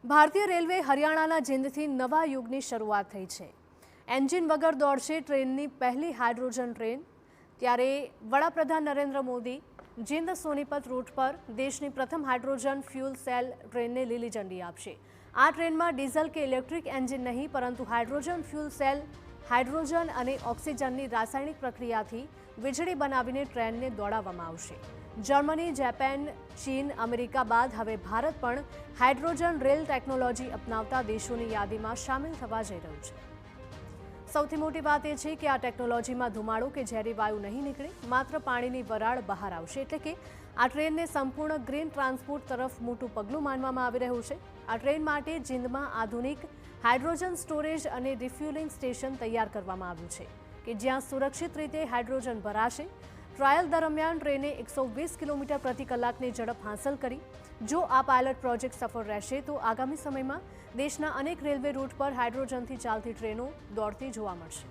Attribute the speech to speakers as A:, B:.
A: ભારતીય રેલવે હરિયાણાના જીંદથી નવા યુગની શરૂઆત થઈ છે। એન્જિન વગર દોડશે ટ્રેનની પહેલી હાઇડ્રોજન ટ્રેન। ત્યારે વડાપ્રધાન નરેન્દ્ર મોદી જીંદ સોનીપત રૂટ પર દેશની પ્રથમ હાઇડ્રોજન ફ્યુલ સેલ ટ્રેનને લીલી ઝંડી આપશે। આ ટ્રેનમાં ડીઝલ કે ઇલેક્ટ્રિક એન્જિન નહીં, પરંતુ હાઇડ્રોજન ફ્યુલ સેલ હાઇડ્રોજન અને ઓક્સિજનની રાસાયણિક પ્રક્રિયાથી વીજળી બનાવીને ટ્રેનને દોડાવવામાં આવશે। જર્મની, જાપાન, ચીન, અમેરિકા બાદ હવે ભારત પણ હાઇડ્રોજન રેલ ટેકનોલોજી અપનાવતા દેશોની યાદીમાં સામેલ થવા જઈ રહ્યું છે। સૌથી મોટી વાત એ છે કે આ ટેકનોલોજીમાં ધુમાડો કે ઝેરી વાયુ નહીં નીકળે, માત્ર પાણીની વરાળ બહાર આવશે। એટલે કે આ ટ્રેનને સંપૂર્ણ ગ્રીન ટ્રાન્સપોર્ટ તરફ મોટું પગલું માનવામાં આવી રહ્યું છે। આ ટ્રેન માટે જીંદમાં આધુનિક હાઇડ્રોજન સ્ટોરેજ અને રિફ્યુલિંગ સ્ટેશન તૈયાર કરવામાં આવ્યું છે કે જ્યાં સુરક્ષિત રીતે હાઇડ્રોજન ભરાશે। ટ્રાયલ દરમિયાન ટ્રેને 120 કિલોમીટર પ્રતિ કલાકની ઝડપ હાંસલ કરી। જો આ પાયલટ પ્રોજેક્ટ સફળ રહેશે તો આગામી સમયમાં દેશના અનેક રેલવે રૂટ પર હાઇડ્રોજનથી ચાલતી ટ્રેનો દોડતી જોવા મળશે।